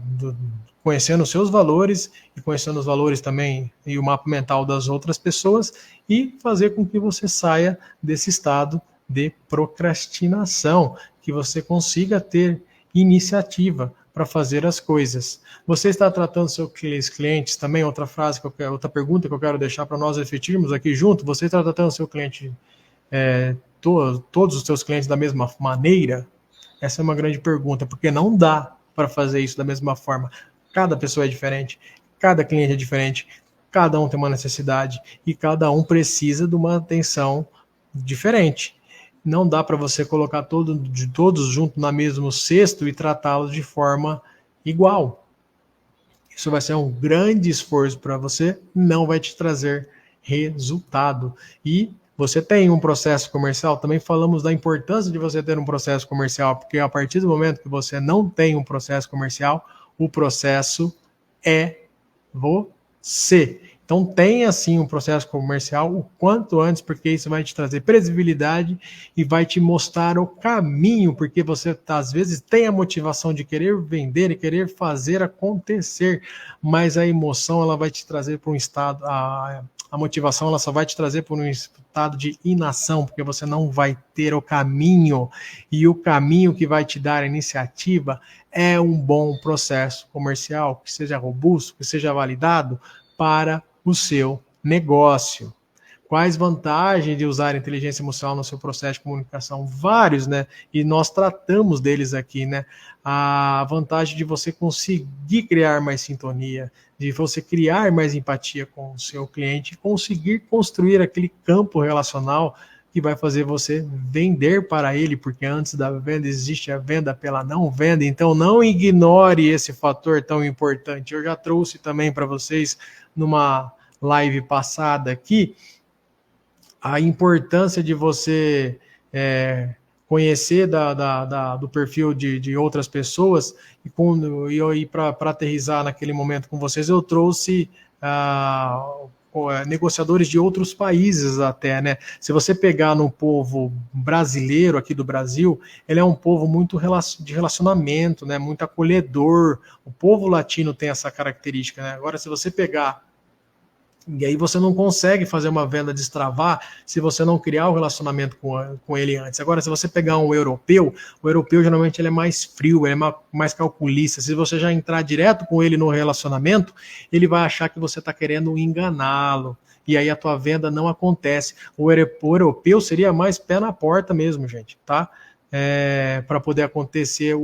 conhecendo os seus valores e conhecendo os valores também e o mapa mental das outras pessoas, e fazer com que você saia desse estado de procrastinação, que você consiga ter iniciativa para fazer as coisas. Você está tratando seus clientes também, outra frase, outra pergunta que eu quero deixar para nós refletirmos aqui junto, você está tratando seu cliente, todos os seus clientes da mesma maneira? Essa é uma grande pergunta, porque não dá para fazer isso da mesma forma. Cada pessoa é diferente, cada cliente é diferente, cada um tem uma necessidade e cada um precisa de uma atenção diferente. Não dá para você colocar todos juntos no mesmo cesto e tratá-los de forma igual. Isso vai ser um grande esforço para você, não vai te trazer resultado. E você tem um processo comercial, também falamos da importância de você ter um processo comercial, porque a partir do momento que você não tem um processo comercial, o processo é você. Então tenha sim um processo comercial o quanto antes, porque isso vai te trazer previsibilidade e vai te mostrar o caminho, porque você às vezes tem a motivação de querer vender e querer fazer acontecer, mas a emoção ela vai te trazer para um estado, a motivação ela só vai te trazer para um estado de inação, porque você não vai ter o caminho, e o caminho que vai te dar a iniciativa é um bom processo comercial, que seja robusto, que seja validado para o seu negócio. Quais vantagens de usar a inteligência emocional no seu processo de comunicação? Vários, né? E nós tratamos deles aqui, né? A vantagem de você conseguir criar mais sintonia, de você criar mais empatia com o seu cliente, conseguir construir aquele campo relacional que vai fazer você vender para ele, porque antes da venda existe a venda pela não venda. Então não ignore esse fator tão importante. Eu já trouxe também para vocês numa live passada aqui a importância de você conhecer do perfil de outras pessoas, e para aterrizar naquele momento com vocês, eu trouxe negociadores de outros países até, né? Se você pegar no povo brasileiro aqui do Brasil, ele é um povo muito de relacionamento, né? Muito acolhedor. O povo latino tem essa característica, né? Agora, se você pegar e aí você não consegue fazer uma venda destravar se você não criar o relacionamento com ele antes. Agora, se você pegar o europeu geralmente ele é mais frio, ele é mais calculista. Se você já entrar direto com ele no relacionamento, ele vai achar que você está querendo enganá-lo. E aí a tua venda não acontece. O europeu seria mais pé na porta mesmo, gente, tá? Para poder acontecer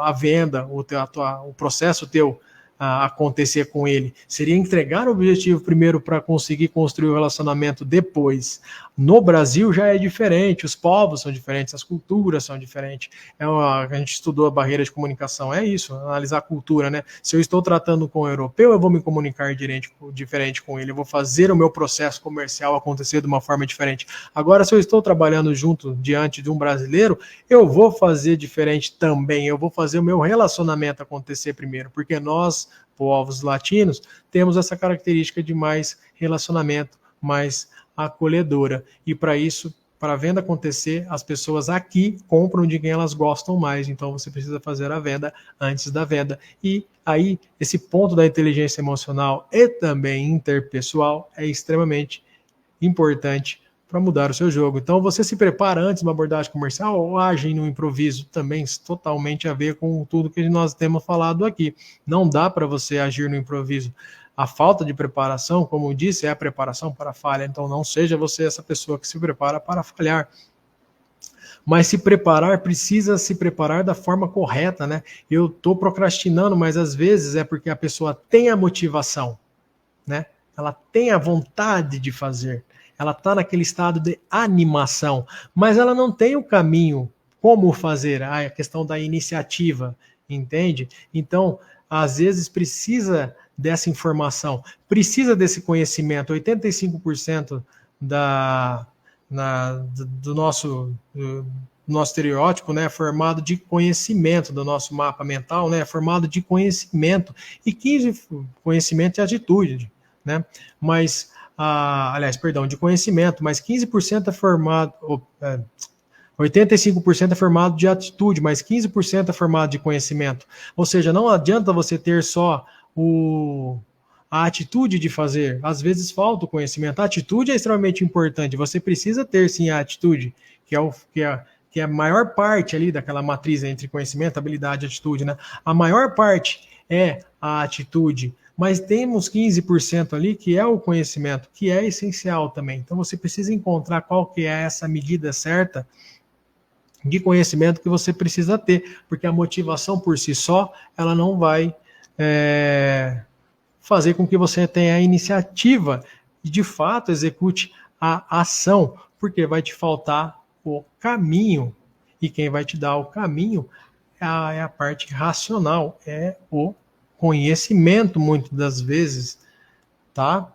a venda, o processo teu acontecer com ele. Seria entregar o objetivo primeiro para conseguir construir o relacionamento depois. No Brasil já é diferente, os povos são diferentes, as culturas são diferentes. A gente estudou a barreira de comunicação, é isso, analisar a cultura, né? Se eu estou tratando com o europeu, eu vou me comunicar diferente com ele, eu vou fazer o meu processo comercial acontecer de uma forma diferente. Agora, se eu estou trabalhando diante de um brasileiro, eu vou fazer diferente também, eu vou fazer o meu relacionamento acontecer primeiro, porque nós, povos latinos, temos essa característica de mais relacionamento, mais acolhedora. E para isso, para a venda acontecer, as pessoas aqui compram de quem elas gostam mais. Então você precisa fazer a venda antes da venda. E aí, esse ponto da inteligência emocional e também interpessoal é extremamente importante para mudar o seu jogo. Então, você se prepara antes de uma abordagem comercial ou age no improviso? Também totalmente a ver com tudo que nós temos falado aqui. Não dá para você agir no improviso. A falta de preparação, como disse, é a preparação para a falha. Então, não seja você essa pessoa que se prepara para falhar. Mas se preparar, precisa se preparar da forma correta, né? Eu estou procrastinando, mas às vezes é porque a pessoa tem a motivação, né? Ela tem a vontade de fazer. Ela está naquele estado de animação, mas ela não tem o caminho como fazer, a questão da iniciativa, entende? Então, às vezes precisa dessa informação, precisa desse conhecimento. 85% do nosso estereótipo, né, é formado de conhecimento, do nosso mapa mental, né, é formado de conhecimento, e 15 conhecimento e atitude, né, mas, aliás, perdão, de conhecimento, mas 15% é formado, 85% é formado de atitude, mas 15% é formado de conhecimento. Ou seja, não adianta você ter só a atitude de fazer. Às vezes falta o conhecimento. A atitude é extremamente importante. Você precisa ter, sim, a atitude, que é a maior parte ali daquela matriz entre conhecimento, habilidade e atitude, né? A maior parte é a atitude, mas temos 15% ali que é o conhecimento, que é essencial também. Então você precisa encontrar qual que é essa medida certa de conhecimento que você precisa ter, porque a motivação por si só, ela não vai fazer com que você tenha a iniciativa e, de fato, execute a ação, porque vai te faltar o caminho, e quem vai te dar o caminho é a parte racional, é o conhecimento, muitas das vezes, tá?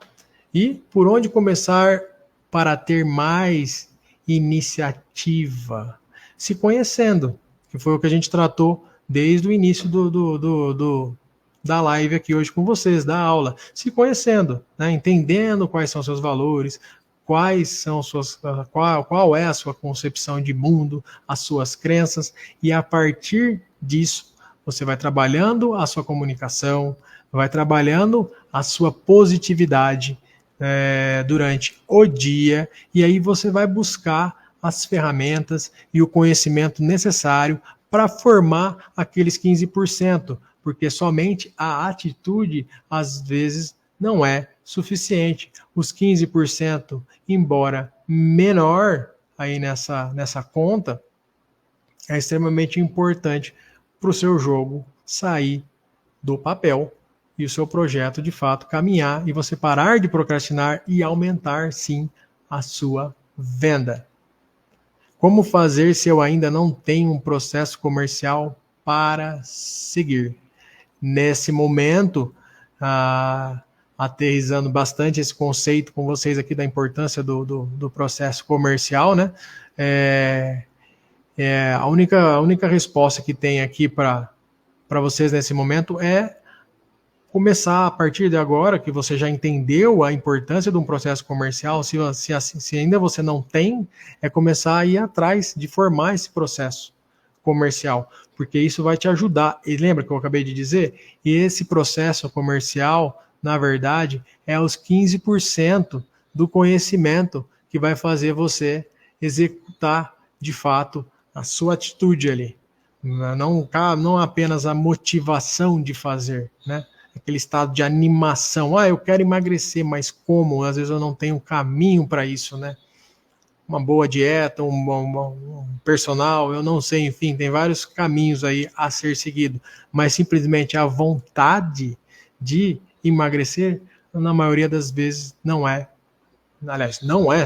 E por onde começar para ter mais iniciativa? Se conhecendo, que foi o que a gente tratou desde o início da live aqui hoje com vocês, da aula. Se conhecendo, né? Entendendo quais são seus valores, quais são qual é a sua concepção de mundo, as suas crenças, e a partir disso você vai trabalhando a sua comunicação, vai trabalhando a sua positividade durante o dia, e aí você vai buscar as ferramentas e o conhecimento necessário para formar aqueles 15%, porque somente a atitude, às vezes, não é suficiente. Os 15%, embora menor aí nessa conta, é extremamente importante para o seu jogo sair do papel e o seu projeto, de fato, caminhar e você parar de procrastinar e aumentar, sim, a sua venda. Como fazer se eu ainda não tenho um processo comercial para seguir? Nesse momento, aterrissando bastante esse conceito com vocês aqui da importância do processo comercial, né? A única resposta que tem aqui para vocês nesse momento é começar a partir de agora, que você já entendeu a importância de um processo comercial, se ainda você não tem, é começar a ir atrás de formar esse processo comercial, porque isso vai te ajudar. E lembra que eu acabei de dizer? E esse processo comercial, na verdade, é os 15% do conhecimento que vai fazer você executar, de fato, a sua atitude ali. Não apenas a motivação de fazer, né? Aquele estado de animação. Eu quero emagrecer, mas como? Às vezes eu não tenho caminho para isso, né? Uma boa dieta, um personal, eu não sei, enfim, tem vários caminhos aí a ser seguido, mas simplesmente a vontade de emagrecer, na maioria das vezes, não é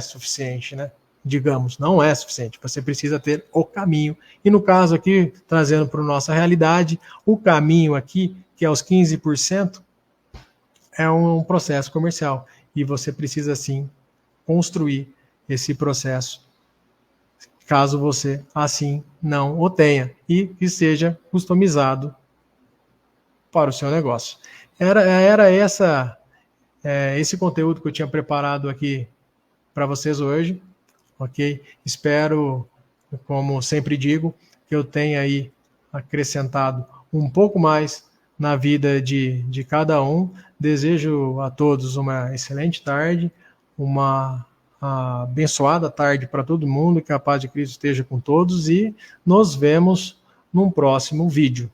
suficiente, né? Digamos, não é suficiente. Você precisa ter o caminho. E no caso aqui, trazendo para a nossa realidade, o caminho aqui, que é os 15%, é um processo comercial. E você precisa, sim, construir esse processo, caso você assim não o tenha, e que seja customizado para o seu negócio. Era esse conteúdo que eu tinha preparado aqui para vocês hoje, ok? Espero, como sempre digo, que eu tenha aí acrescentado um pouco mais na vida de cada um. Desejo a todos uma excelente tarde, uma abençoada tarde para todo mundo, que a paz de Cristo esteja com todos e nos vemos num próximo vídeo.